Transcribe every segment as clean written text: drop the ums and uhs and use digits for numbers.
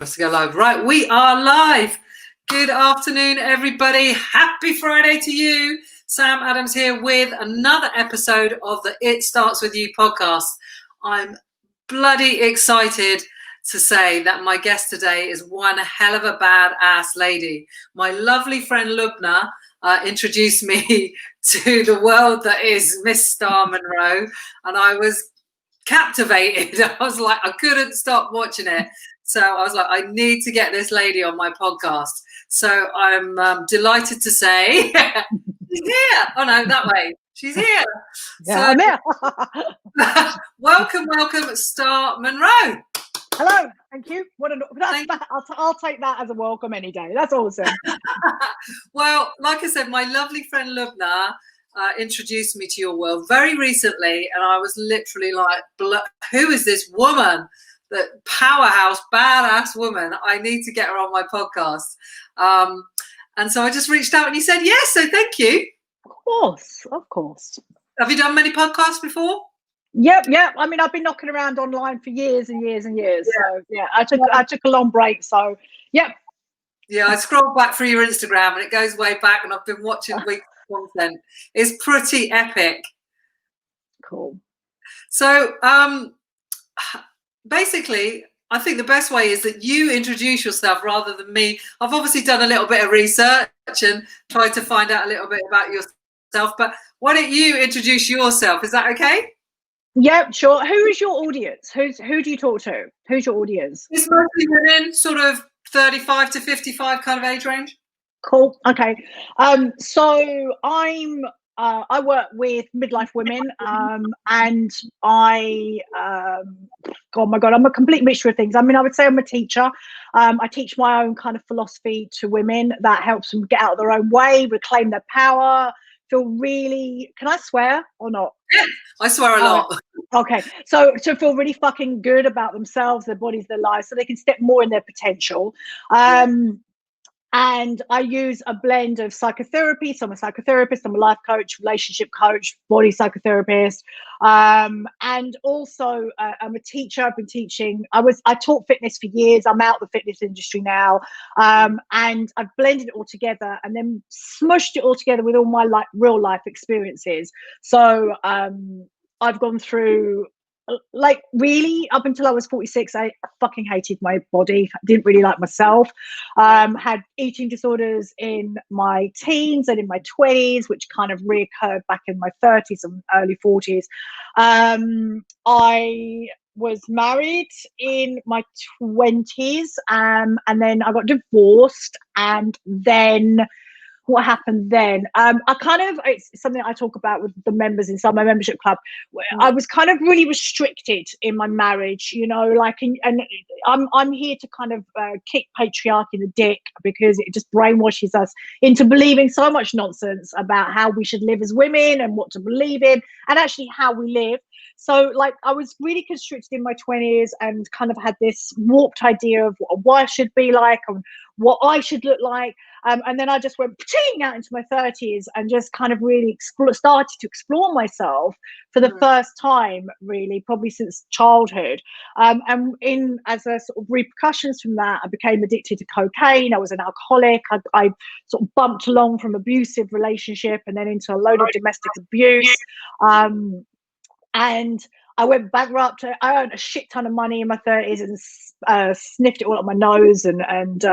Let's go live. Right, we are live. Good afternoon, everybody. Happy Friday to you. Sam Adams here with another episode of the It Starts With You podcast. I'm bloody excited to say that my guest today is one hell of a badass lady. My lovely friend Lubna introduced me to the world that is Miss Star Monroe, and I was captivated. I was like, I couldn't stop watching it. So I was like, I need to get this lady on my podcast. So I'm delighted to say she's here. Oh no, that way. She's here. Yeah, so, I'm here. welcome, Star Monroe. Hello, thank you. I'll take that as a welcome any day. That's awesome. Well, like I said, my lovely friend Lubna introduced me to your world very recently, and I was literally like, who is this woman? That powerhouse, badass woman. I need to get her on my podcast. And so I just reached out and you said yes, so thank you. Of course. Have you done many podcasts before? Yep. I mean, I've been knocking around online for years and years and years. Yeah. So yeah, I took a long break. So yep. Yeah, I scrolled back through your Instagram and it goes way back, and I've been watching weekly content. It's pretty epic. Cool. So basically, I think the best way is that you introduce yourself rather than me. I've obviously done a little bit of research and tried to find out a little bit about yourself, but why don't you introduce yourself? Is that okay? Yeah, sure. Who is your audience? Who do you talk to? Who's your audience? It's mostly women, sort of 35 to 55 kind of age range. Cool. Okay. So I work with midlife women, and oh my God, I'm a complete mixture of things. I mean, I would say I'm a teacher. I teach my own kind of philosophy to women that helps them get out of their own way, reclaim their power, feel really, can I swear or not? Yeah, I swear a lot. Okay, so to feel really fucking good about themselves, their bodies, their lives, so they can step more in their potential. And I use a blend of psychotherapy. So I'm a psychotherapist, I'm a life coach, relationship coach, body psychotherapist. And also I'm a teacher. I've been teaching. I taught fitness for years. I'm out of the fitness industry now. And I've blended it all together and then smushed it all together with all my real life experiences. So I've gone through, like, really up until I was 46, I fucking hated my body. I didn't really like myself. Had eating disorders in my teens and in my 20s, which kind of reoccurred back in my 30s and early 40s. I was married in my 20s, and then I got divorced, and then what happened then? It's something I talk about with the members inside my membership club. I was kind of really restricted in my marriage, you know, like, and I'm here to kind of kick patriarchy in the dick, because it just brainwashes us into believing so much nonsense about how we should live as women and what to believe in and actually how we live. So, like, I was really constricted in my 20s and kind of had this warped idea of what a wife should be like and what I should look like. And then I just went out into my 30s and just kind of really started to explore myself for the first time, really, probably since childhood. And as a sort of repercussions from that, I became addicted to cocaine. I was an alcoholic. I sort of bumped along from abusive relationship and then into a load of domestic abuse. And I went bankrupt. I earned a shit ton of money in my 30s and sniffed it all up my nose, and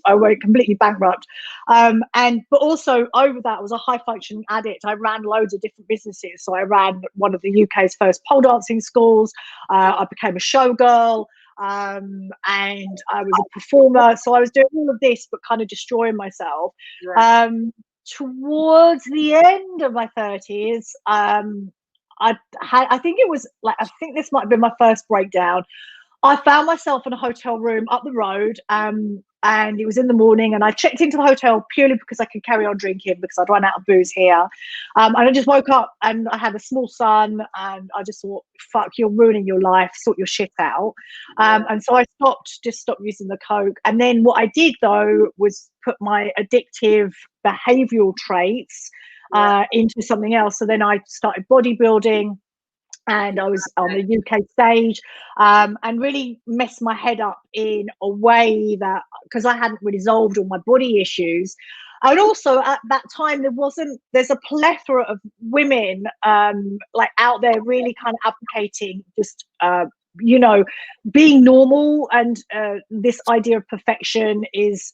I went completely bankrupt. But also over that, I was a high functioning addict. I ran loads of different businesses. So I ran one of the UK's first pole dancing schools. I became a showgirl. And I was a performer. So I was doing all of this, but kind of destroying myself. Yeah. Towards the end of my 30s, I think this might have been my first breakdown. I found myself in a hotel room up the road, and it was in the morning, and I checked into the hotel purely because I could carry on drinking because I'd run out of booze here. And I just woke up and I had a small son, and I just thought, fuck, you're ruining your life, sort your shit out. And so I stopped using the coke. And then what I did, though, was put my addictive behavioral traits into something else. So then I started bodybuilding. and I was on the UK stage, and really messed my head up in a way that, because I hadn't resolved all my body issues. And also at that time, there's a plethora of women like out there really kind of advocating just, being normal, and this idea of perfection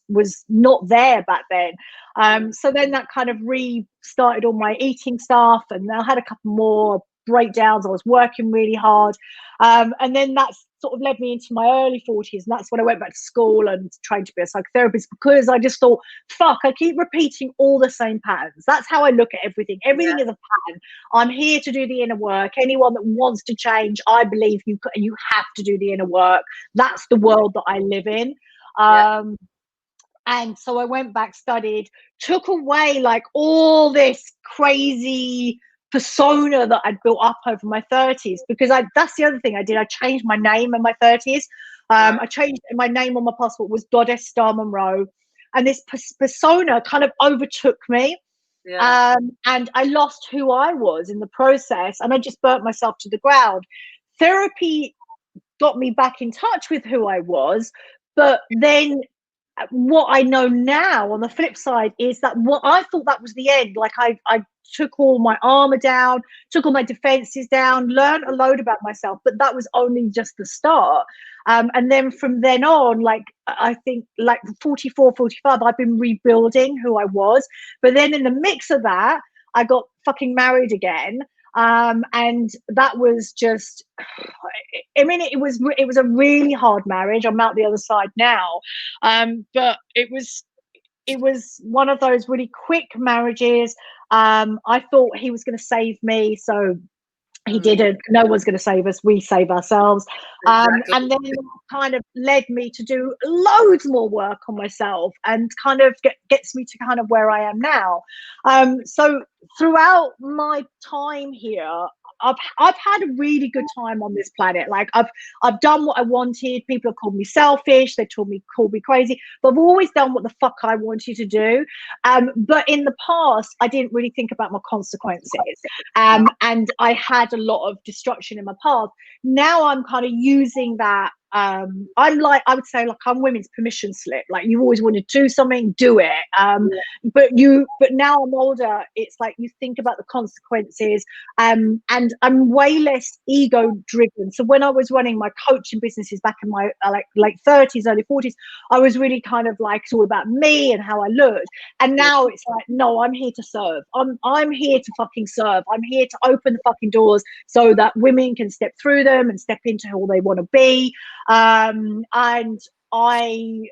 was not there back then. So then that kind of restarted all my eating stuff, and I had a couple more breakdowns. I was working really hard, and then that's sort of led me into my early 40s, and that's when I went back to school and trained to be a psychotherapist, because I just thought, fuck, I keep repeating all the same patterns. That's how I look at everything. Everything is a pattern. I'm here to do the inner work. Anyone that wants to change, I believe you have to do the inner work. That's the world that I live in. And so I went back, studied, took away like all this crazy persona that I'd built up over my 30s, because that's the other thing I did. I changed my name in my 30s. I changed my name on my passport was Goddess Star Monroe, and this persona kind of overtook me. And I lost who I was in the process, and I just burnt myself to the ground. Therapy got me back in touch with who I was, but then what I know now on the flip side is that what I thought that was the end. Like I took all my armor down, took all my defenses down, learned a load about myself, but that was only just the start. And then from then on, like I think like 44, 45, I've been rebuilding who I was. But then in the mix of that, I got fucking married again. And that was just, I mean, it was a really hard marriage. I'm out the other side now. But it was one of those really quick marriages. I thought he was going to save me, so he didn't. No one's going to save us. We save ourselves. And then it kind of led me to do loads more work on myself, and kind of gets me to kind of where I am now. So throughout my time here, I've had a really good time on this planet. Like I've done what I wanted. People have called me selfish. They called me crazy, but I've always done what the fuck I wanted to do. But in the past, I didn't really think about my consequences. And I had a lot of destruction in my path. Now I'm kind of using that. I'm like, I would say, like, I'm women's permission slip. Like, you always want to do something, do it. But now I'm older, it's like you think about the consequences, and I'm way less ego driven. So when I was running my coaching businesses back in my like 30s, early 40s, I was really kind of like, it's all about me and how I looked. And now it's like, no, I'm here to serve. I'm here to fucking serve. I'm here to open the fucking doors so that women can step through them and step into who they want to be. And I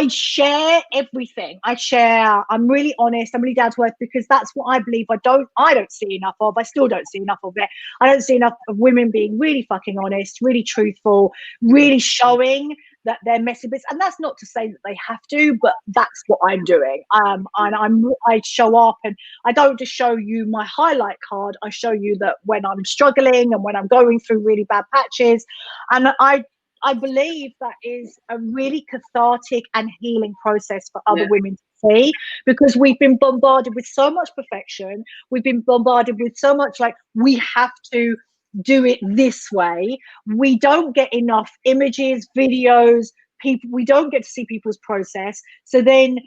share everything. I'm really honest. I'm really down to earth, because that's what I believe I don't see enough of. I still don't see enough of it. I don't see enough of women being really fucking honest, really truthful, really showing that they're messy bits. And that's not to say that they have to, but that's what I'm doing. And I show up, and I don't just show you my highlight card. I show you that when I'm struggling and when I'm going through really bad patches. And I believe that is a really cathartic and healing process for other women to see, because we've been bombarded with so much perfection. We've been bombarded with so much like, we have to do it this way. We don't get enough images, videos, people. We don't get to see people's process. So then,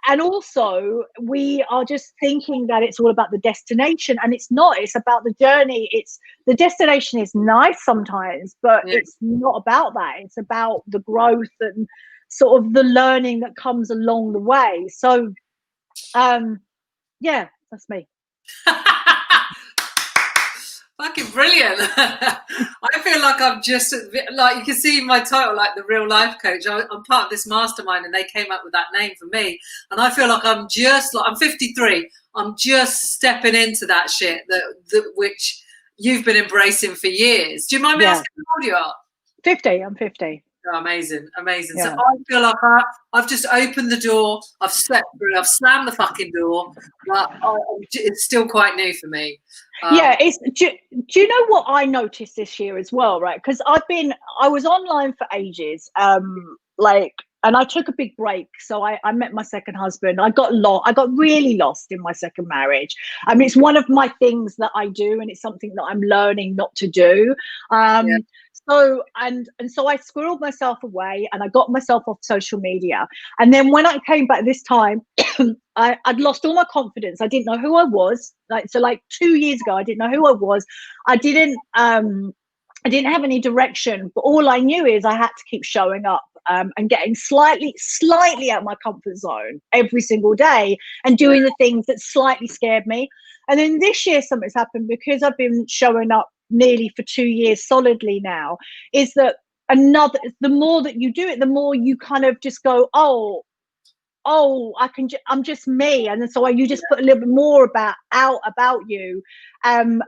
and also we are just thinking that it's all about the destination, and it's not. It's about the journey. The destination is nice sometimes, but it's not about that. It's about the growth and sort of the learning that comes along the way. So that's me. Fucking brilliant. I feel like I'm just like, you can see my title, like the real life coach. I'm part of this mastermind, and they came up with that name for me. And I feel like I'm 53. I'm just stepping into that shit that which you've been embracing for years. Do you mind me asking how old you are? 50. I'm 50. Oh, amazing. Yeah. So I feel like I've just opened the door. I've stepped through. I've slammed the fucking door, but it's still quite new for me. Do you know what I noticed this year as well, right? Because I was online for ages, like and I took a big break. So I met my second husband. I got really lost in my second marriage. I mean, it's one of my things that I do, and it's something that I'm learning not to do. Yeah. So so I squirreled myself away, and I got myself off social media. And then when I came back this time, I'd lost all my confidence. I didn't know who I was. Like 2 years ago, I didn't know who I was. I didn't have any direction, but all I knew is I had to keep showing up and getting slightly out of my comfort zone every single day and doing the things that slightly scared me. And then this year, something's happened because I've been showing up nearly for 2 years solidly now, is that the more that you do it, the more you kind of just go, oh, I'm just me. And then so you just put a little bit more about you. And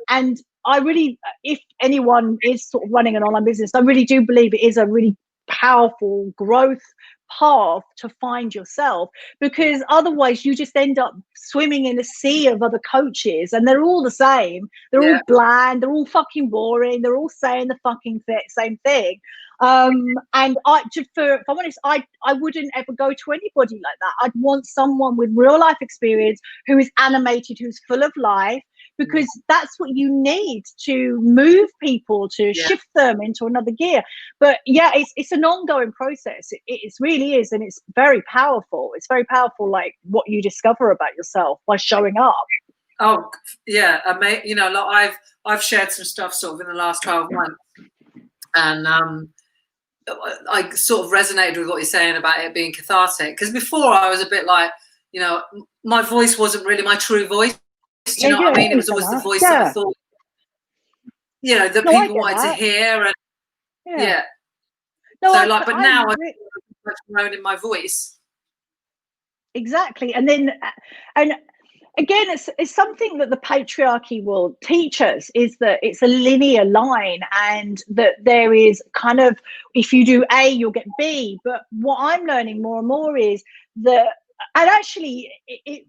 I really, if anyone is sort of running an online business, I really do believe it is a really powerful growth path to find yourself, because otherwise you just end up swimming in a sea of other coaches, and they're all the same. They're all bland. They're all fucking boring. They're all saying the fucking same thing. And if I'm honest, I wouldn't ever go to anybody like that. I'd want someone with real life experience, who is animated, who's full of life, because that's what you need to move people, to shift them into another gear. But it's an ongoing process. It really is, and it's very powerful. It's very powerful, like what you discover about yourself by showing up. Oh yeah, you know, like I've shared some stuff sort of in the last 12 months, and I sort of resonated with what you're saying about it being cathartic, because before I was a bit like, you know, my voice wasn't really my true voice. Do you know what I mean? It was always the voice that I thought, you know, that people wanted to hear, and but now I'm grown in my voice. Exactly. And then again, it's something that the patriarchy will teach us, is that it's a linear line, and that there is kind of, if you do A, you'll get B. But what I'm learning more and more is that, and actually it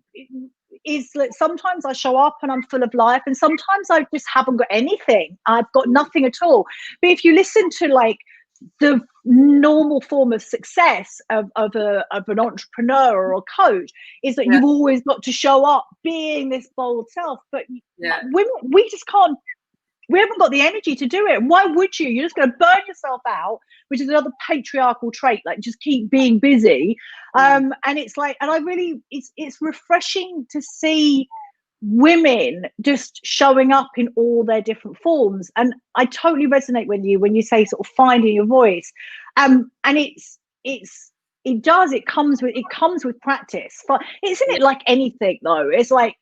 is that sometimes I show up and I'm full of life, and sometimes I just haven't got anything. I've got nothing at all. But if you listen to like the normal form of success of an entrepreneur or a coach, is that you've always got to show up being this bold self. But women, we just can't. We haven't got the energy to do it. Why would you? You're just going to burn yourself out, which is another patriarchal trait. Like, just keep being busy. And it's like, and I really, it's refreshing to see women just showing up in all their different forms. And I totally resonate with you when you say sort of finding your voice. And it comes with practice. But isn't it like anything though? It's like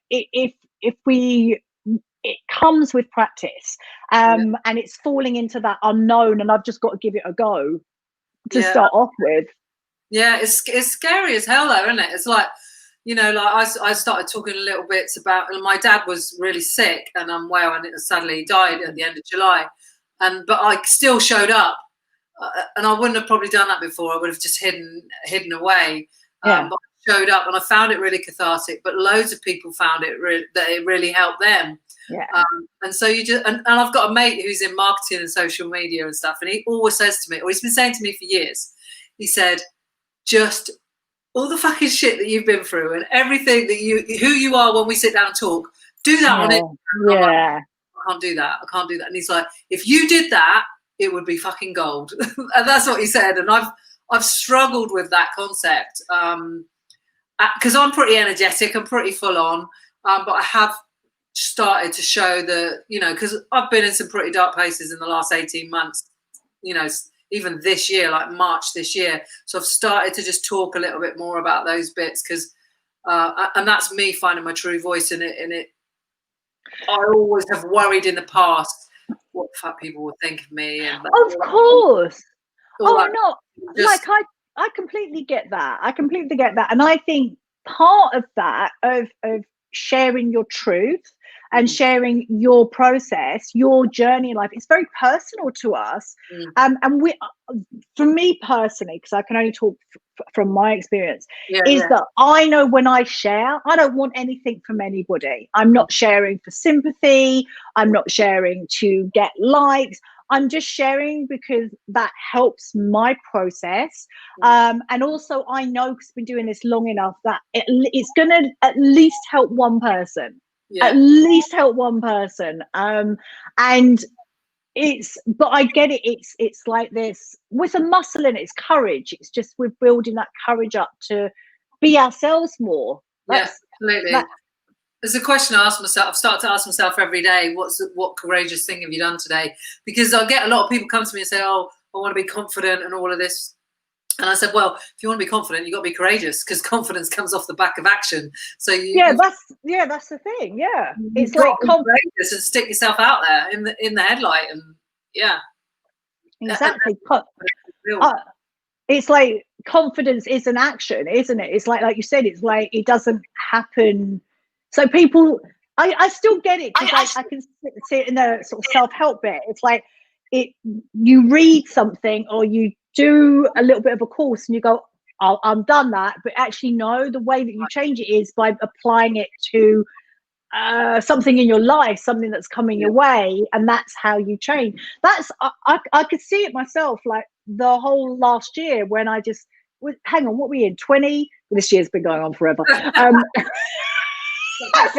it comes with practice, and it's falling into that unknown, and I've just got to give it a go to start off with. Yeah, it's scary as hell though, isn't it? It's like, you know, like I started talking a little bit about, and my dad was really sick and unwell, and sadly he died at the end of July, but I still showed up, and I wouldn't have probably done that before. I would have just hidden away. But I showed up, and I found it really cathartic. But loads of people found that it really helped them. And so you just, and I've got a mate who's in marketing and social media and stuff, and he always says to me, or he's been saying to me for years, he said, just all the fucking shit that you've been through and everything that who you are when we sit down and talk, do that on it. I can't do that. And he's like, if you did that, it would be fucking gold. And that's what he said. And I've struggled with that concept, because I'm pretty energetic, I'm pretty full on, but I have started to show that, you know, because I've been in some pretty dark places in the last 18 months, you know, even this year, like March this year. So I've started to just talk a little bit more about those bits, because and that's me finding my true voice in it. I always have worried in the past what the fuck people would think of me. And of course. I completely get that. And I think part of that, of sharing your truth and sharing your process, your journey in life, it's very personal to us. And for me personally, because I can only talk from my experience, that I know when I share, I don't want anything from anybody. I'm not sharing for sympathy. I'm not sharing to get likes. I'm just sharing because that helps my process. And also I know, because I've been doing this long enough, that it's going to at least help one person. At least help one person. And but I get it. It's like this with a muscle, and it's courage. It's just we're building that courage up to be ourselves more. Absolutely. There's a question I ask myself. I've started to ask myself every day, what courageous thing have you done today? Because I get a lot of people come to me and say, oh, I want to be confident and all of this. And I said, well, if you want to be confident, you've got to be courageous, because confidence comes off the back of action. So that's the thing. Yeah, it's like courageous and stick yourself out there in the headlight, and exactly. It's like confidence is an action, isn't it? It's like you said, it's like it doesn't happen. So people, I still get it, because I can see it in the sort of self-help bit. It's like you read something or you do a little bit of a course and you go, oh, I'm done that. But actually, no, the way that you change it is by applying it to something in your life, something that's coming your way, and that's how you change. That's I could see it myself, like the whole last year when I just hang on, what were we in 20? This year's been going on forever. It's like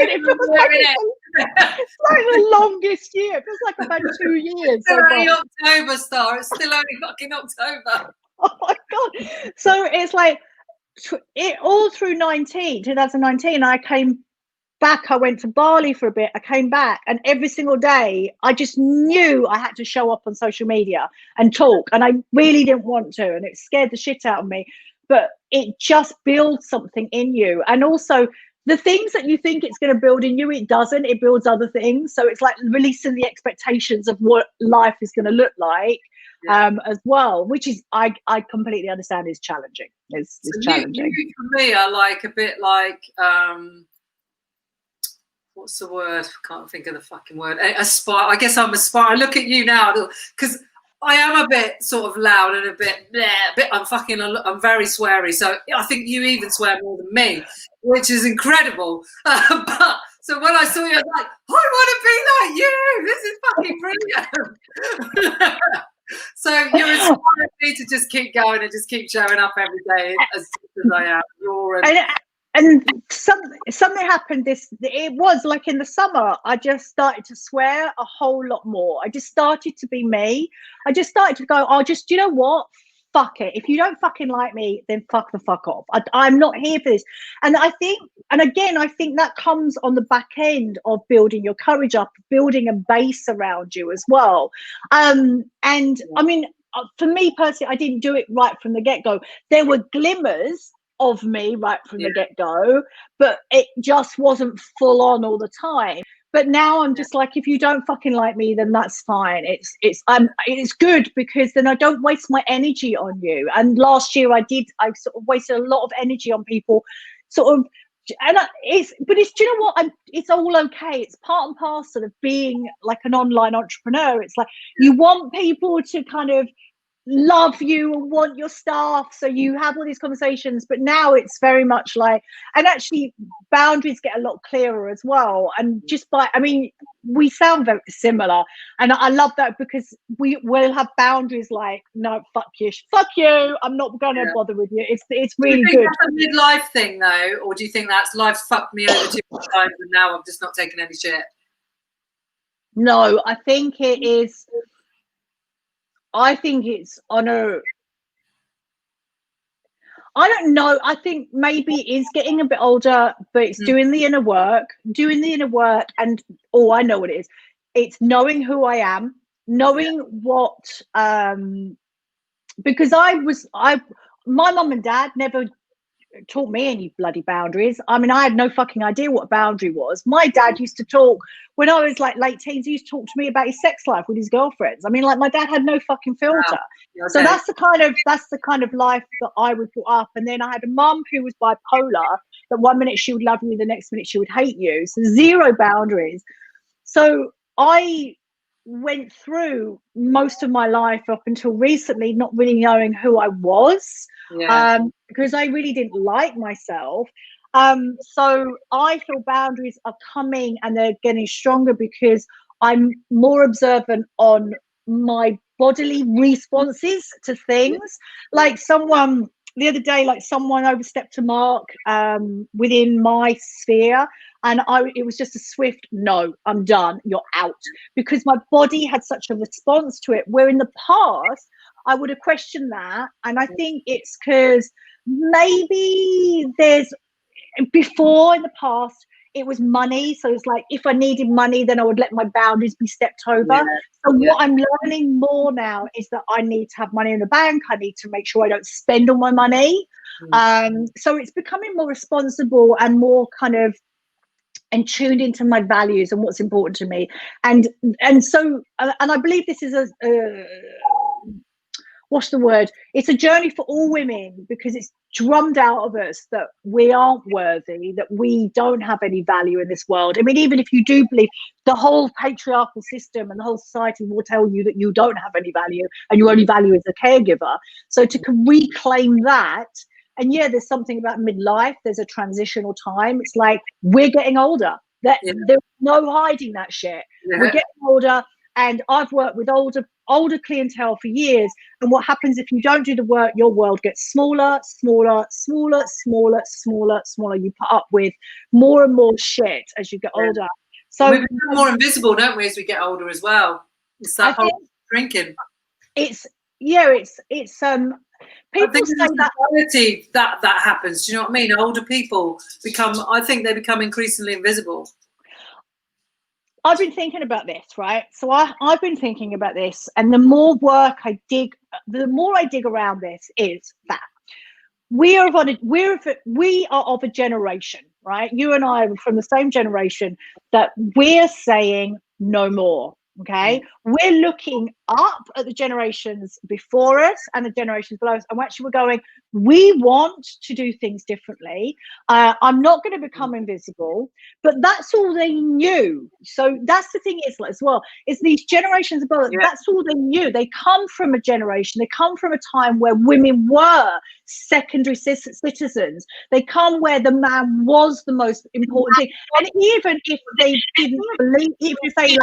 the longest year. It feels like I've had 2 years. It's only October, Star. It's still only fucking October. Oh my god! So it's like all through 2019. I came back. I went to Bali for a bit. I came back, and every single day I just knew I had to show up on social media and talk, and I really didn't want to, and it scared the shit out of me. But it just builds something in you, and also the things that you think it's going to build in you, it doesn't. It builds other things. So it's like releasing the expectations of what life is going to look like, as well, which is I completely understand is challenging. It's challenging. You, for me, are like a bit like what's the word? I can't think of the fucking word. Aspire. I guess I'm aspire. I look at you now because I am a bit sort of loud and a bit. I'm very sweary. So I think you even swear more than me, which is incredible. But so when I saw you, I was like, I want to be like you. This is fucking brilliant. So you're inspiring me to just keep going and just keep showing up every day as I am. And something happened. It was like in the summer, I just started to swear a whole lot more. I just started to be me. I just started to go, you know what? Fuck it. If you don't fucking like me, then fuck the fuck off. I'm not here for this. And I think that comes on the back end of building your courage up, building a base around you as well. And I mean, for me personally, I didn't do it right from the get-go. There were glimmers of me right from the get-go, but it just wasn't full on all the time. But now I'm just like, if you don't fucking like me, then that's fine. It's good, because then I don't waste my energy on you. And last year I sort of wasted a lot of energy on people, sort of. And do you know what? It's all okay. It's part and parcel of being like an online entrepreneur. It's like you want people to kind of love you and want your stuff, so you have all these conversations. But now it's very much like, and actually boundaries get a lot clearer as well. And we sound very similar, and I love that, because we will have boundaries like, no, fuck you, I'm not gonna bother with you. It's really good. That's a midlife thing though, or do you think that's life's fucked me over too many times and now I'm just not taking any shit? No, I think it is. I think it's on a. I don't know. I think maybe it is getting a bit older, but it's doing the inner work, and I know what it is. It's knowing who I am, knowing what, because my mum and dad never taught me any bloody boundaries. I mean, I had no fucking idea what a boundary was. My dad used to talk, when I was like late teens, he used to talk to me about his sex life with his girlfriends. I mean, like, my dad had no fucking filter. Wow. Okay. So that's the kind of life that I was brought up. And then I had a mum who was bipolar, that one minute she would love you, the next minute she would hate you. So zero boundaries. So I went through most of my life up until recently not really knowing who I was, because I really didn't like myself. So I feel boundaries are coming, and they're getting stronger because I'm more observant on my bodily responses to things. Like someone the other day, like someone overstepped a mark within my sphere, and it was just a swift no, I'm done, you're out, because my body had such a response to it, where in the past I would have questioned that. And I think it's because maybe before, in the past, it was money. So it's like, if I needed money, then I would let my boundaries be stepped over. So what I'm learning more now is that I need to have money in the bank. I need to make sure I don't spend all my money. So it's becoming more responsible and more kind of and tuned into my values and what's important to me. And so I believe this is what's the word? It's a journey for all women, because it's drummed out of us that we aren't worthy, that we don't have any value in this world. I mean, even if you do believe, the whole patriarchal system and the whole society will tell you that you don't have any value and your only value is a caregiver. So to reclaim that, and there's something about midlife, there's a transitional time. It's like, we're getting older. There's no hiding that shit. We're getting older. And I've worked with older clientele for years. And what happens if you don't do the work? Your world gets smaller, smaller, smaller, smaller, smaller, smaller. You put up with more and more shit as you get older. So we become more invisible, don't we, as we get older as well? It's that whole shrinking. People say that happens. Do you know what I mean? Older people I think they become increasingly invisible. I've been thinking about this, right? So I've been thinking about this, and the more work I dig, the more I dig around this, is that we are of a generation, right? You and I are from the same generation, that we're saying no more. Okay, we're looking up at the generations before us and the generations below us, and we're going, we want to do things differently. I'm not going to become invisible, but that's all they knew. So that's the thing is, as well, is these generations above, that's all they knew. They come from a generation, they come from a time where women were secondary citizens. They come where the man was the most important thing. And even if they didn't believe, even if they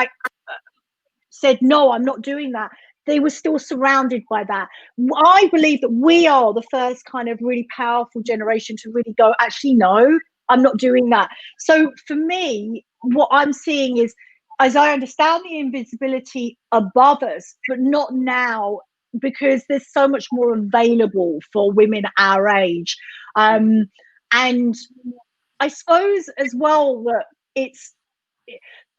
said, no, I'm not doing that, they were still surrounded by that. I believe that we are the first kind of really powerful generation to really go, actually, no, I'm not doing that. So for me, what I'm seeing is, as I understand the invisibility above us, but not now, because there's so much more available for women our age. And I suppose as well that it's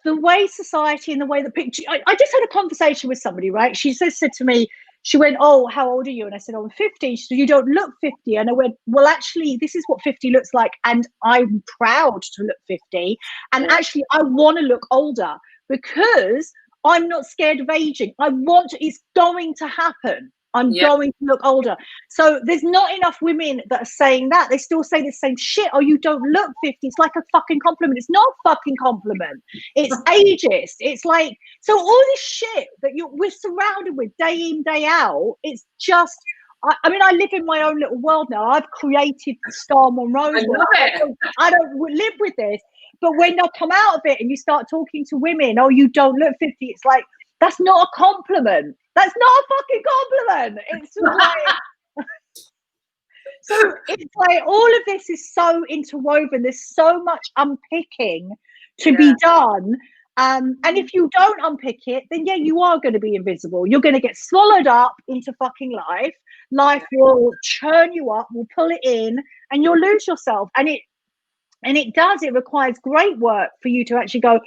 the way society and the way the picture. I just had a conversation with somebody, right? She just said to me, she went, oh, how old are you? And I said, oh, I'm 50. She said, you don't look 50. And I went, well, actually, this is what 50 looks like. And I'm proud to look 50. And actually, I want to look older, because I'm not scared of aging. It's going to happen. I'm going to look older. So there's not enough women that are saying that. They still say the same shit. Oh, you don't look 50. It's like a fucking compliment. It's not a fucking compliment. It's ageist. It's like, so all this shit that we're surrounded with day in, day out, it's just, I mean, I live in my own little world now. I've created Star Monroe. I don't live with this. But when I come out of it and you start talking to women, oh, you don't look 50. It's like, that's not a compliment. That's not a fucking compliment. It's just like, so it's like all of this is so interwoven. There's so much unpicking to be done. And if you don't unpick it, then you are going to be invisible. You're going to get swallowed up into fucking life. Life will churn you up, will pull it in, and you'll lose yourself. And it requires great work for you to actually go,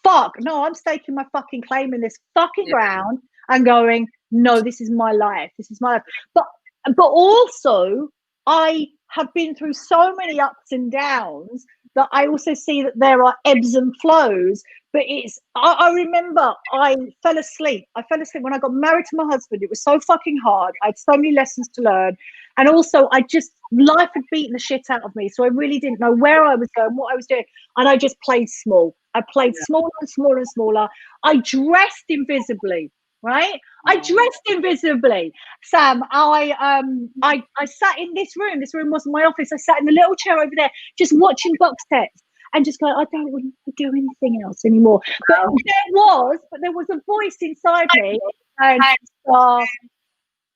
fuck, no, I'm staking my fucking claim in this fucking ground and going, no, this is my life. This is my life. But also, I have been through so many ups and downs that I also see that there are ebbs and flows. But I remember I fell asleep. When I got married to my husband. It was so fucking hard. I had so many lessons to learn. And also, life had beaten the shit out of me. So I really didn't know where I was going, what I was doing. And I just played small. I played smaller and smaller and smaller. I dressed invisibly, right? I dressed invisibly. Sam, I sat in this room. This room wasn't my office. I sat in the little chair over there, just watching box sets and just going, I don't want to do anything else anymore. But there was a voice inside me and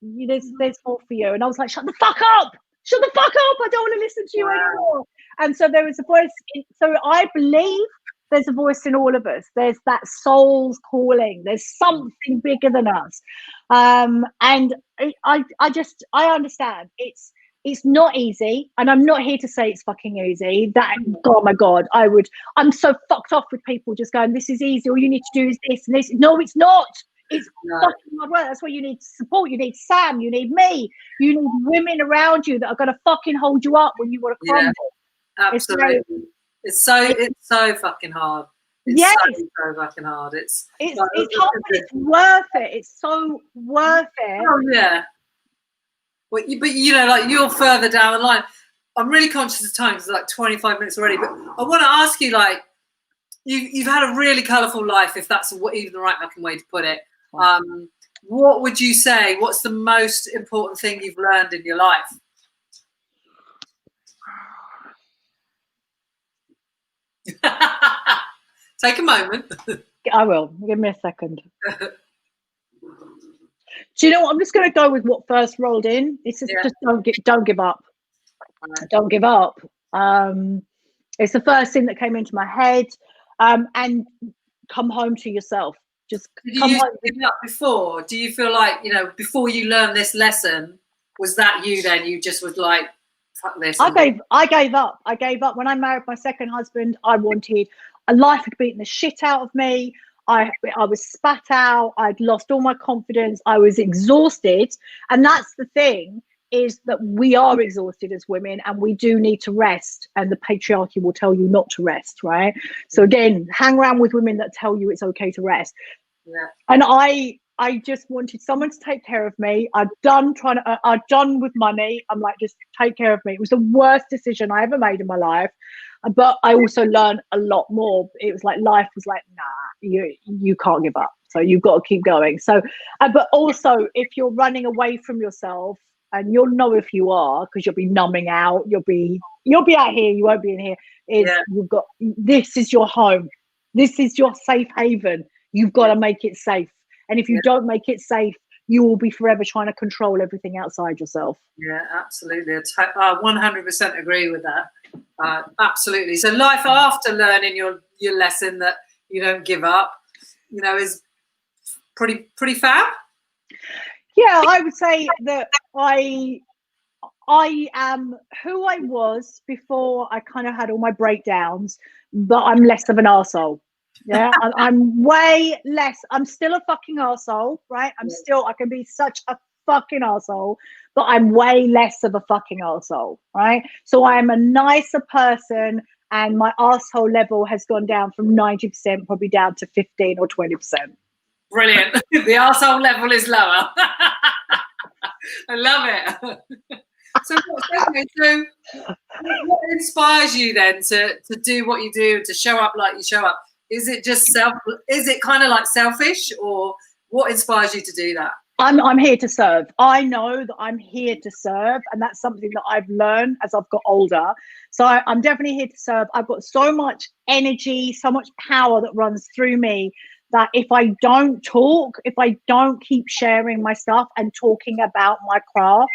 there's more for you. And I was like, shut the fuck up. Shut the fuck up. I don't want to listen to you anymore. And so there was a voice. So I believe there's a voice in all of us. There's that soul's calling. There's something bigger than us. And I understand it's not easy, and I'm not here to say it's fucking easy. Oh my God, I'm so fucked off with people just going, this is easy, all you need to do is this and this. No, it's not. It's fucking hard work. That's why you need support. You need Sam, you need me, you need women around you that are going to fucking hold you up when you want to crumble. Absolutely. It's so fucking hard. It's so fucking hard. It's hard, but it's worth it. It's so worth it. Oh yeah. But you know, like, you're further down the line. I'm really conscious of time because it's like 25 minutes already. But I want to ask you, like, you've had a really colourful life, if that's even the right fucking way to put it. What would you say? What's the most important thing you've learned in your life? Take a moment. I will. Give me a second. Do you know what? I'm just going to go with what first rolled in. It's just don't give up. Don't give up. It's the first thing that came into my head. And come home to yourself. Just come home. Did you give up before? Do you feel like, you know, before you learned this lesson, was that you then? You just was like, fuck this. I gave up. I gave up. When I married my second husband, I wanted life had beaten the shit out of me. I was spat out. I'd lost all my confidence. I was exhausted. And that's the thing, is that we are exhausted as women and we do need to rest. And the patriarchy will tell you not to rest, right? So again, hang around with women that tell you it's okay to rest. Yeah. And I just wanted someone to take care of me. I'd done with money. I'm like, just take care of me. It was the worst decision I ever made in my life. But I also learned a lot more. It was like, life was like, nah, you can't give up. So you've got to keep going. So, but also if you're running away from yourself, and you'll know if you are, because you'll be numbing out, you'll be out here, you won't be in here. You've got, this is your home. This is your safe haven. You've got to make it safe. And if you don't make it safe, you will be forever trying to control everything outside yourself. Yeah, absolutely. I 100% agree with that. Absolutely. So life after learning your lesson that you don't give up, you know, is pretty fab. Yeah, I would say that I am who I was before I kind of had all my breakdowns, but I'm less of an arsehole. Yeah, I'm way less. I'm still a fucking arsehole, right? I can be such a fucking arsehole, but I'm way less of a fucking arsehole, right? So I am a nicer person, and my arsehole level has gone down from 90% probably down to 15 or 20%. Brilliant. The arsehole level is lower. I love it. So what inspires you then to do what you do, to show up like you show up? Is it just is it kind of like selfish, or what inspires you to do that? I'm here to serve. I know that I'm here to serve, and that's something that I've learned as I've got older. So I'm definitely here to serve. I've got so much energy, so much power that runs through me, that if I don't talk, if I don't keep sharing my stuff and talking about my craft,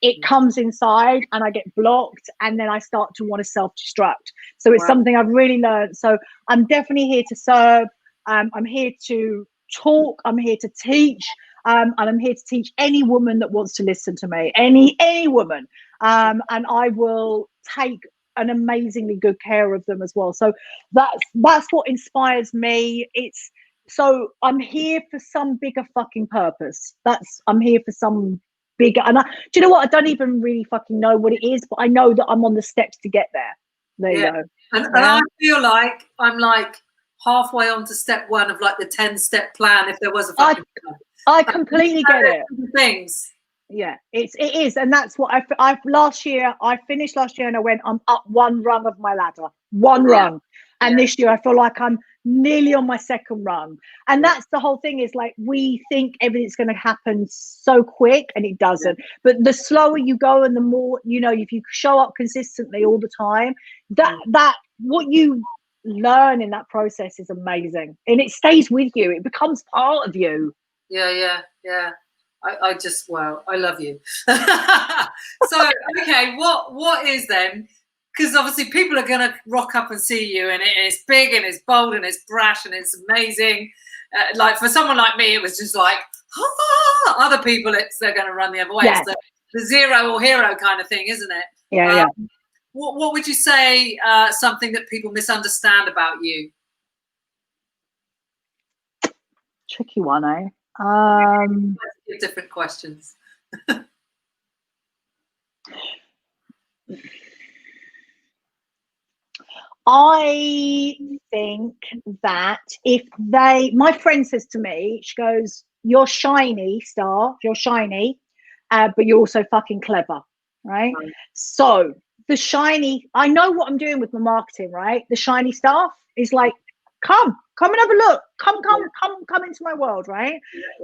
it comes inside and I get blocked, and then I start to want to self-destruct. So it's something I've really learned. So I'm definitely here to serve. I'm here to talk. I'm here to teach. And I'm here to teach any woman that wants to listen to me, any woman. And I will take an amazingly good care of them as well. So that's what inspires me. So I'm here for some bigger fucking purpose. I'm here for some bigger, and do you know what? I don't even really fucking know what it is, but I know that I'm on the steps to get there. There you go. And I feel like I'm like halfway on to step one of like the 10-step plan, if there was a fucking plan. I completely get it. Things. Yeah, it is, and that's what I finished last year, and I went, I'm up one rung of my ladder, one rung, and this year I feel like I'm nearly on my second rung, and that's the whole thing. Is like, we think everything's going to happen so quick, and it doesn't. But the slower you go, and the more, you know, if you show up consistently all the time, that what you learn in that process is amazing, and it stays with you. It becomes part of you. Yeah. I just, well, I love you. So, okay, what is then? Because obviously people are going to rock up and see you, and it's big and it's bold and it's brash and it's amazing. Like for someone like me, it was just like, other people, they're going to run the other way. Yes. It's the zero or hero kind of thing, isn't it? Yeah. What would you say something that people misunderstand about you? Tricky one, eh? Different questions. I think that my friend says to me, she goes, "You're shiny, Star. You're shiny, but you're also fucking clever, right?" So the shiny, I know what I'm doing with my marketing, right? The shiny stuff is like, come and have a look. Come into my world, right?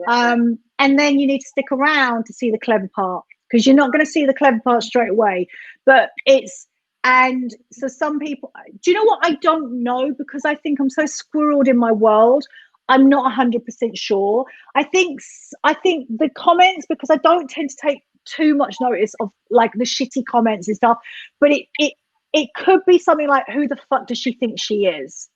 And then you need to stick around to see the clever part, because you're not going to see the clever part straight away. But and so some people, do you know what? I don't know, because I think I'm so squirreled in my world. I'm not 100% sure. I think the comments, because I don't tend to take too much notice of like the shitty comments and stuff, but it could be something like, who the fuck does she think she is?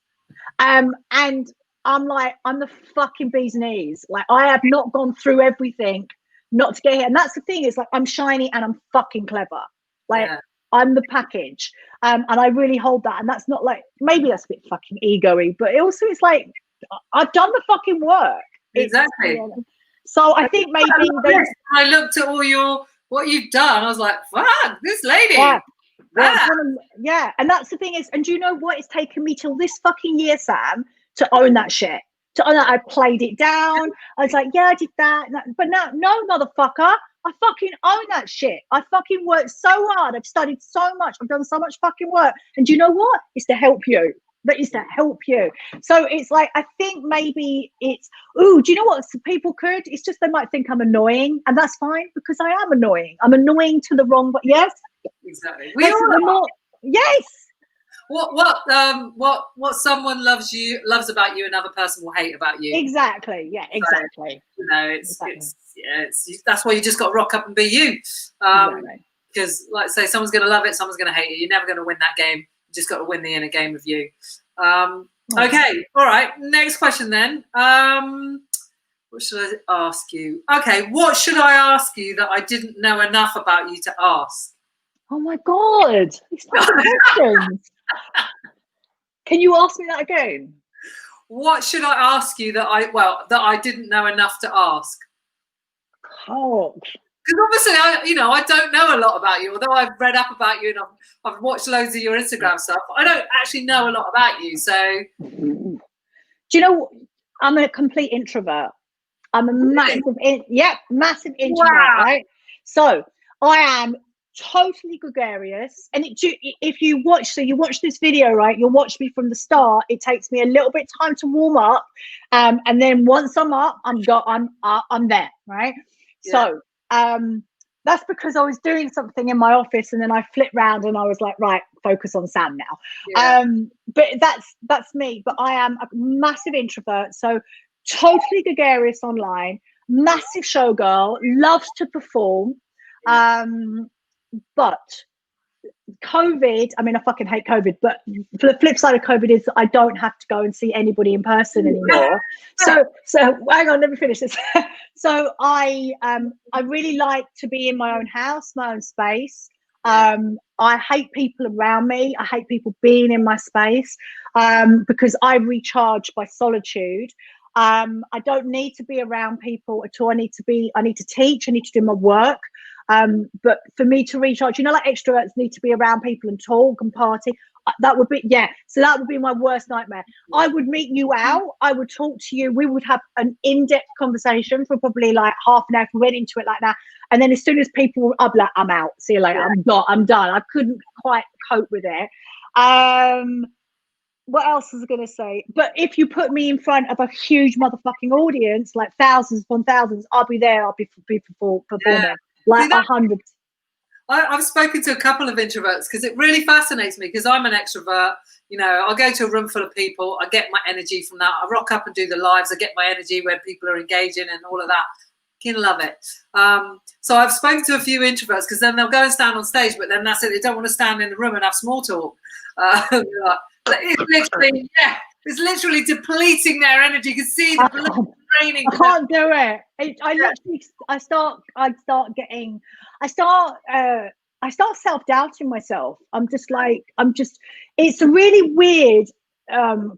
And I'm like, I'm the fucking bee's knees. Like, I have not gone through everything not to get here. And that's the thing, is like, I'm shiny and I'm fucking clever. Like, I'm the package. And I really hold that. And that's not like, maybe that's a bit fucking ego-y, but it also is like, I've done the fucking work. Exactly. So I think maybe I looked at what you've done. I was like, fuck, this lady. Yeah. And that's the thing is, and do you know what? It's taken me till this fucking year, Sam, to own that shit. To own that. I played it down. I was like, yeah, I did that. But now, no, motherfucker. I fucking own that shit. I fucking worked so hard. I've studied so much. I've done so much fucking work. And do you know what? It's to help you. That is to help you. So it's like, I think maybe it's, do you know what? So people could, it's just they might think I'm annoying, and that's fine, because I am annoying. I'm annoying to the wrong, but yes. Exactly. Yes. What someone loves about you, another person will hate about you. Exactly. Yeah, exactly. So, you know, it's that's why you just got to rock up and be you. Because like I say, someone's going to love it, someone's going to hate it. You're never going to win that game. You just got to win the inner game of you. Okay, all right. Next question then. What should I ask you? Okay, what should I ask you that I didn't know enough about you to ask? Oh my God, these questions. Can you ask me that again? What should I ask you that I didn't know enough to ask? Oh, because obviously I don't know a lot about you, although I've read up about you and I've watched loads of your Instagram stuff. I don't actually know a lot about you. So, do you know, I'm a complete introvert. I'm a massive introvert, right? So I am totally gregarious. And if you watch this video, right, you'll watch me from the start. It takes me a little bit of time to warm up, and then once I'm up, I'm there, right? Yeah. So that's because I was doing something in my office, and then I flipped round and I was like, right, focus on Sam now. Yeah. But that's me. But I am a massive introvert, so totally gregarious online, massive showgirl, loves to perform. But COVID, I mean, I fucking hate COVID, but the flip side of COVID is I don't have to go and see anybody in person anymore. So hang on, let me finish this. So I really like to be in my own house, my own space. I hate people around me. I hate people being in my space, because I recharge by solitude. I don't need to be around people at all. I need to teach, I need to do my work. But for me to recharge, like extroverts need to be around people and talk and party. That would be, so that would be my worst nightmare. I would meet you out. I would talk to you. We would have an in-depth conversation for probably like half an hour if we went into it like that. And then as soon as people, I'd be like, I'm out. See you later. I'm done. I couldn't quite cope with it. What else was I going to say? But if you put me in front of a huge motherfucking audience, like thousands upon thousands, I'll be there. I'll be performing. Like 100. I've spoken to a couple of introverts because it really fascinates me because I'm an extrovert. You know, I'll go to a room full of people. I get my energy from that. I rock up and do the lives. I get my energy when people are engaging and all of that. Can love it. So I've spoken to a few introverts because then they'll go and stand on stage, but then that's it. They don't want to stand in the room and have small talk. It's literally depleting their energy. You can see the blood draining. I can't do it. I start self-doubting myself. It's a really weird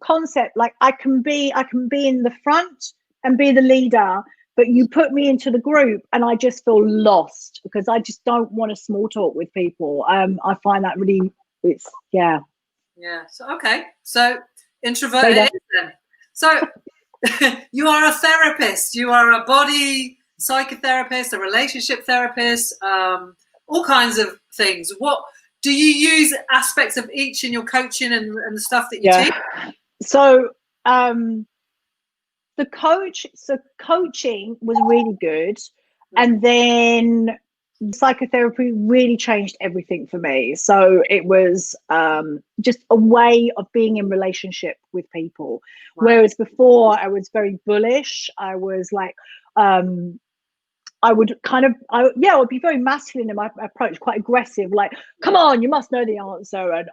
concept. Like I can be in the front and be the leader, but you put me into the group and I just feel lost because I just don't want to small talk with people. I find that really, yeah. So okay, so introvert it is then. So you are a therapist. You are a body psychotherapist, a relationship therapist, all kinds of things. What do you use aspects of each in your coaching and the stuff that you teach? So coaching was really good, and then psychotherapy really changed everything for me. So it was just a way of being in relationship with people. Wow. Whereas before I was very bullish. I was like, I would be very masculine in my approach, quite aggressive, like, come on, you must know the answer, and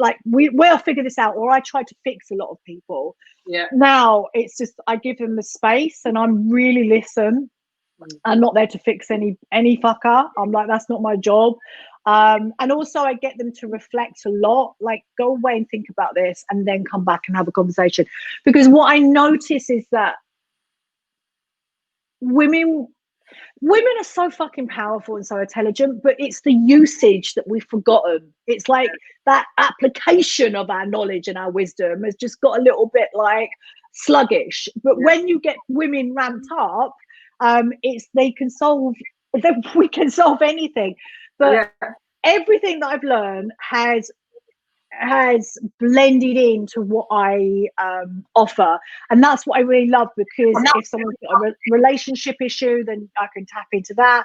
like we'll figure this out, or I try to fix a lot of people. Yeah. Now it's just I give them the space and I'm really listen. I'm not there to fix any fucker. I'm like, that's not my job. And also I get them to reflect a lot, like go away and think about this and then come back and have a conversation. Because what I notice is that women are so fucking powerful and so intelligent, but it's the usage that we've forgotten. It's like that application of our knowledge and our wisdom has just got a little bit like sluggish. But when you get women ramped up, we can solve anything. But everything that I've learned has blended into what I offer, and that's what I really love, because if someone's got a relationship issue, then I can tap into that.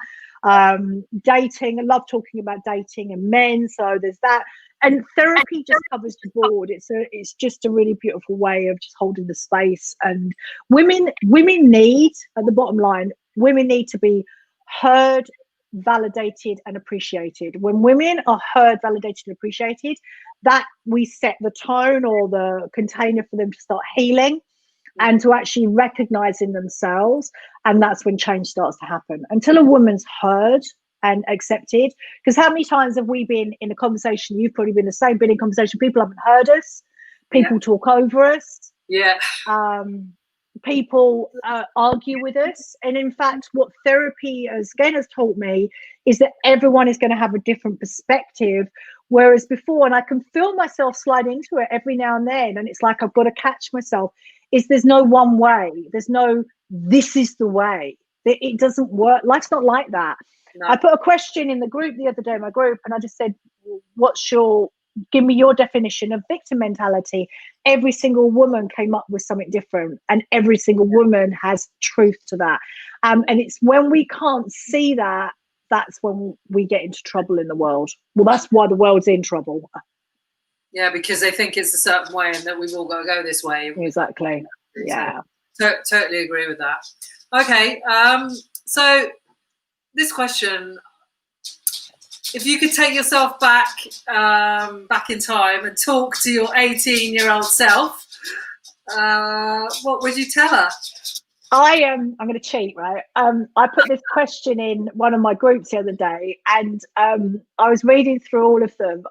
Dating, I love talking about dating and men, so there's that. And therapy just covers the board. It's just a really beautiful way of just holding the space. And women need, at the bottom line, women need to be heard, validated and appreciated. When women are heard, validated and appreciated, that we set the tone or the container for them to start healing and to actually recognizing themselves, and that's when change starts to happen. Until a woman's heard and accepted, because how many times have we been in a conversation, you've probably been the same, been in conversation, people haven't heard us, people talk over us, people argue with us. And in fact, what therapy has taught me is that everyone is going to have a different perspective, whereas before, and I can feel myself slide into it every now and then, and it's like I've got to catch myself, is there's no one way, there's no this is the way. It doesn't work. Life's not like that. No. I put a question in the group the other day, my group, and I just said, give me your definition of victim mentality. Every single woman came up with something different, and every single woman has truth to that. And it's when we can't see that, that's when we get into trouble in the world. Well, that's why the world's in trouble. Yeah, because they think it's a certain way and that we've all got to go this way. Exactly. Yeah. Totally agree with that. Okay. So this question, if you could take yourself back in time and talk to your 18-year-old self, what would you tell her? I'm going to cheat, right? I put this question in one of my groups the other day, and I was reading through all of them.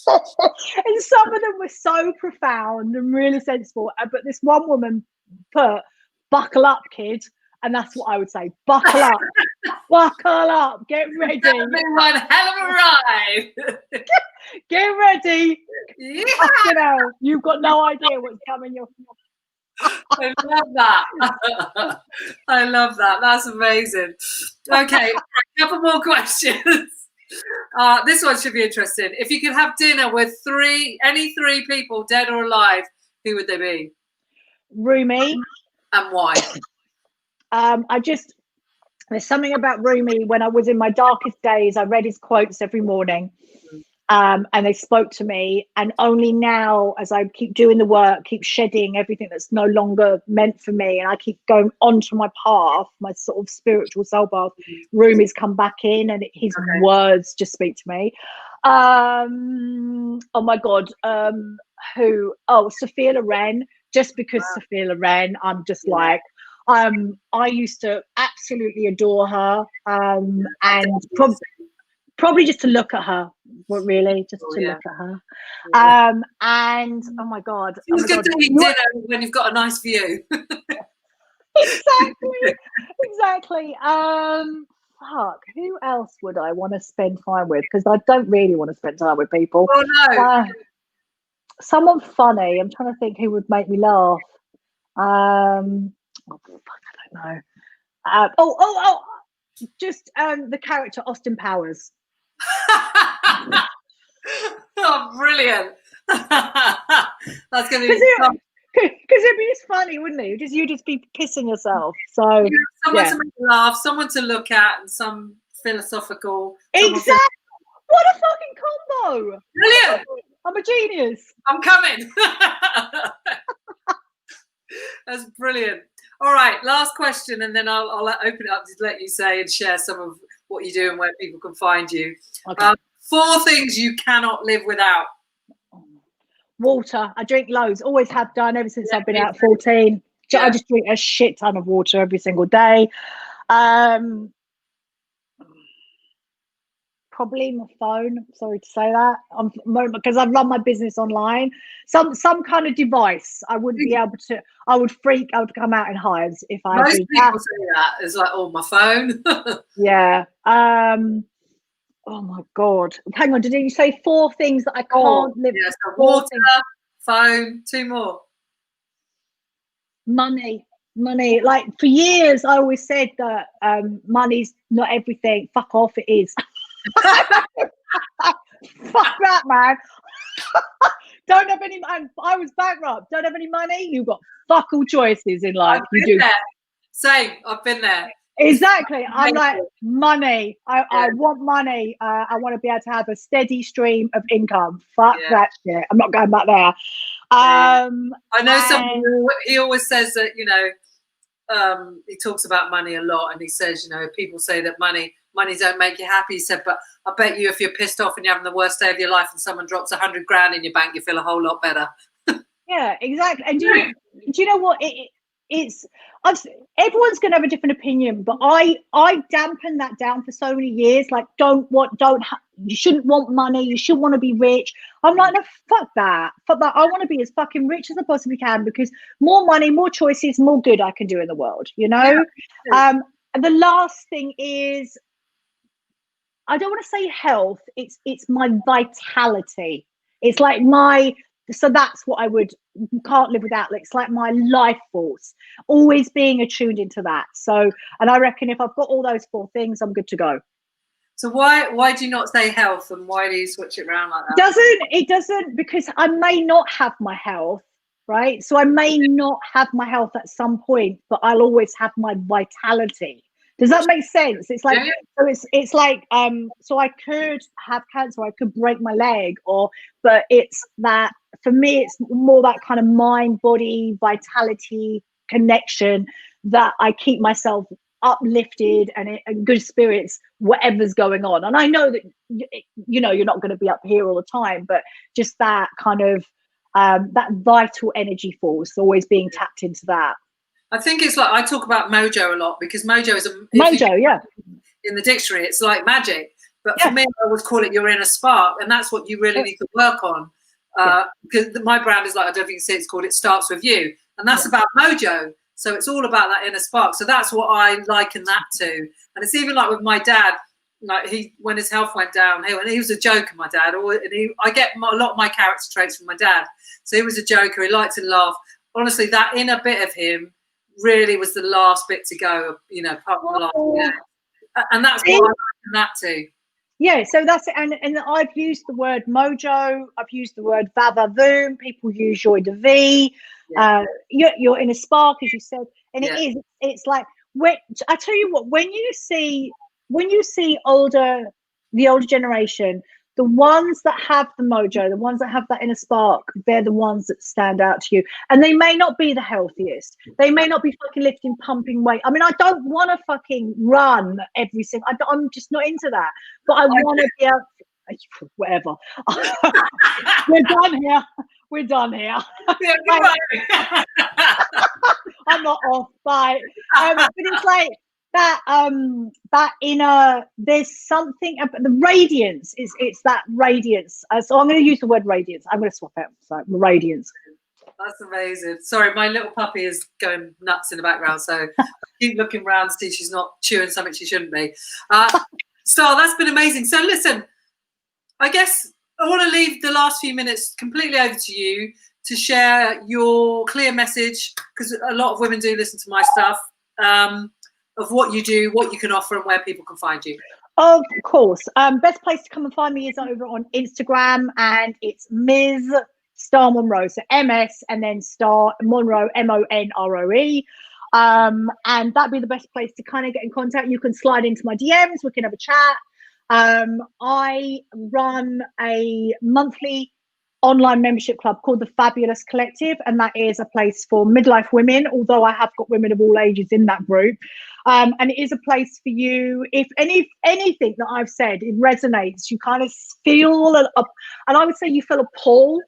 And some of them were so profound and really sensible. But this one woman put, "Buckle up, kid." And that's what I would say. Buckle up. Buckle up. Get ready. It's been one hell of a ride. Get ready. Yeah. You've got no idea what's coming your I love that. I love that. That's amazing. Okay, a couple more questions. This one should be interesting. If you could have dinner with any three people, dead or alive, who would they be? Rumi. And why? There's something about Rumi. When I was in my darkest days, I read his quotes every morning. And they spoke to me, and only now, as I keep doing the work, keep shedding everything that's no longer meant for me, and I keep going onto my path, my sort of spiritual soul path, Rumi's come back in, and his words just speak to me. Oh my God, Sophia Loren. Just because Sophia Loren, I'm just like, I used to absolutely adore her, and probably just to look at her, really, just to look at her. And oh my God, it's good to eat dinner when you've got a nice view. exactly. Fuck, who else would I want to spend time with? Because I don't really want to spend time with people. Oh no. Someone funny. I'm trying to think who would make me laugh. I don't know. Just the character Austin Powers. Oh, brilliant. That's going to be because it'd be just funny, wouldn't it? You'd just be pissing yourself. So someone to make you laugh, someone to look at, and some philosophical. Exactly. What a fucking combo! Brilliant. I'm a genius. I'm coming. That's brilliant. All right, last question, and then I'll open it up to let you say and share some of what you do and where people can find you. Okay. 4 things you cannot live without. Water. I drink loads. Always have done ever since I've been out 14. I just drink a shit ton of water every single day. Probably my phone. I'm sorry to say that, because I run my business online. Some kind of device. I wouldn't be able to. I would freak. I would come out in hives if I. Most people say that. It's like, oh, my phone. Yeah. Oh my God. Hang on. Did you say 4 things that I can't live? Yeah. So water, phone, 2 more. Money. Like for years, I always said that money's not everything. Fuck off. It is. Fuck that, man. Don't have any money. I was bankrupt. Don't have any money. You've got fuck all choices in life. You do. Same. I've been there. Exactly. I'm like, money. I want money. I want to be able to have a steady stream of income. Fuck that shit. I'm not going back there. I know someone. He always says that, he talks about money a lot, and he says, people say that money don't make you happy. He said, but I bet you if you're pissed off and you're having the worst day of your life and someone drops 100 grand in your bank, you feel a whole lot better. Yeah, exactly. And do you know what? Everyone's going to have a different opinion, but I dampened that down for so many years. Like, you shouldn't want money. You shouldn't want to be rich. I'm like, no, fuck that. I want to be as fucking rich as I possibly can, because more money, more choices, more good I can do in the world, Yeah. The last thing is, I don't want to say health. It's my vitality. It's like so that's what can't live without. It's like my life force, always being attuned into that. So, and I reckon if I've got all those 4 things, I'm good to go. So why do you not say health, and why do you switch it around like that? It doesn't, because I may not have my health, right? So I may not have my health at some point, but I'll always have my vitality. Does that make sense? It's like, so it's like, so I could have cancer, I could break my leg, but it's that, for me, it's more that kind of mind, body, vitality connection that I keep myself uplifted and in good spirits, whatever's going on. And I know that, you're not going to be up here all the time, but just that kind of, that vital energy force, always being tapped into that. I think it's like, I talk about mojo a lot, because mojo is in the dictionary, it's like magic. But for me, I would call it your inner spark, and that's what you really need to work on. Because my brand is like, I don't think you see it's called It Starts With You, and that's about mojo. So it's all about that inner spark. So that's what I liken that to. And it's even like with my dad, like when his health went downhill, and he was a joker, my dad. I get a lot of my character traits from my dad. So he was a joker. He liked to laugh. Honestly, that inner bit of him really was the last bit to go, apart from the last. And that's what I liken that to. Yeah, so that's it. And I've used the word mojo. I've used the word vavavoom. People use joy de vie. You're in a spark, as you said. And it's like when I tell you what, when you see the older generation, the ones that have the mojo, the ones that have that inner spark, they're the ones that stand out to you. And they may not be the healthiest. They may not be fucking lifting, pumping weight. I mean, I don't want to fucking run every single. I'm just not into that. But I want to be able. Whatever. We're done here. We're done here. Yeah, I'm not off. Bye. But it's like that inner, there's something about the radiance. It's that radiance. So I'm going to use the word radiance. I'm going to swap it. So radiance. That's amazing. Sorry, my little puppy is going nuts in the background, so I keep looking around to see she's not chewing something she shouldn't be. Star, that's been amazing. So listen, I guess I want to leave the last few minutes completely over to you to share your clear message, because a lot of women do listen to my stuff, of what you do, what you can offer, and where people can find you. Of course. Best place to come and find me is over on Instagram, and it's Ms. Star Monroe. So MS and then Star Monroe, MONROE. And that'd be the best place to kind of get in contact. You can slide into my DMs. We can have a chat. I run a monthly online membership club called the Fabulous Collective, and that is a place for midlife women, although I have got women of all ages in that group. And it is a place for you, if anything that I've said, it resonates, you kind of feel, and I would say you feel a pull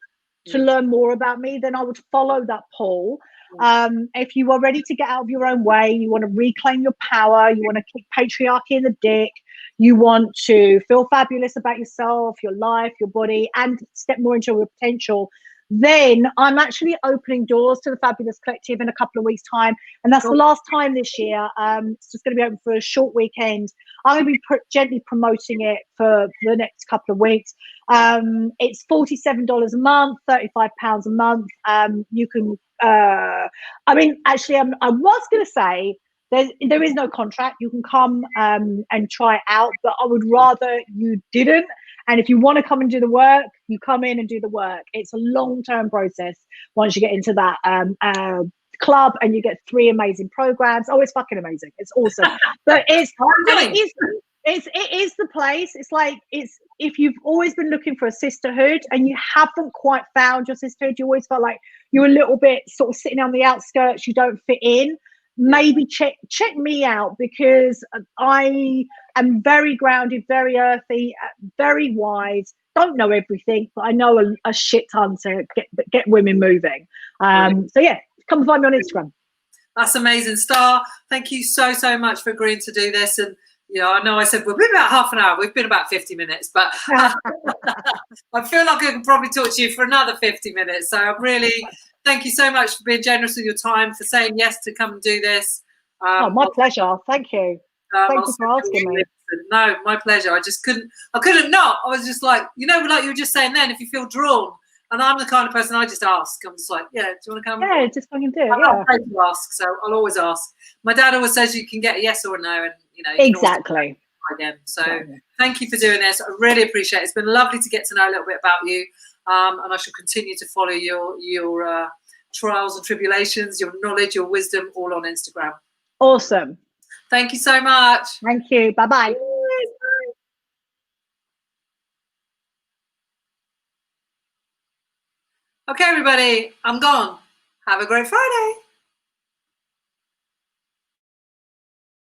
to learn more about me, then I would follow that pull. If you are ready to get out of your own way, you want to reclaim your power, you want to kick patriarchy in the dick, you want to feel fabulous about yourself, your life, your body, and step more into your potential, then I'm actually opening doors to the Fabulous Collective in a couple of weeks' time. And that's the last time this year. It's just going to be open for a short weekend. I'm going to be gently promoting it for the next couple of weeks. It's $47 a month, £35 a month. You can, I mean, actually, I was going to say, there is no contract. You can come and try it out, but I would rather you didn't. And if you want to come and do the work, you come in and do the work. It's a long-term process once you get into that club, and you get 3 amazing programs. Oh, it's fucking amazing. It's awesome. But it is the place. It's like, if you've always been looking for a sisterhood and you haven't quite found your sisterhood, you always felt like you're a little bit sort of sitting on the outskirts, you don't fit in, maybe check me out, because I am very grounded, very earthy, very wise. Don't know everything, but I know a shit ton to get women moving. So yeah, come and find me on Instagram. That's amazing, Star. Thank you so much for agreeing to do this. And I know I said we'll be about half an hour. We've been about 50 minutes, but I feel like I can probably talk to you for another 50 minutes. So I really thank you so much for being generous with your time, for saying yes to come and do this. My pleasure. Thank you. Thank you for asking me. No, my pleasure. I couldn't not. I was just like, like you were just saying then, if you feel drawn, and I'm the kind of person I just ask. I'm just like, yeah, do you want to come? Yeah, just fucking do it. I'm not afraid to ask, so I'll always ask. My dad always says you can get a yes or a no, and you exactly. Again. So thank you for doing this. I really appreciate it. It's been lovely to get to know a little bit about you, and I shall continue to follow your trials and tribulations, your knowledge, your wisdom, all on Instagram. Awesome. Thank you so much. Thank you. Bye-bye. Okay, everybody, I'm gone. Have a great Friday.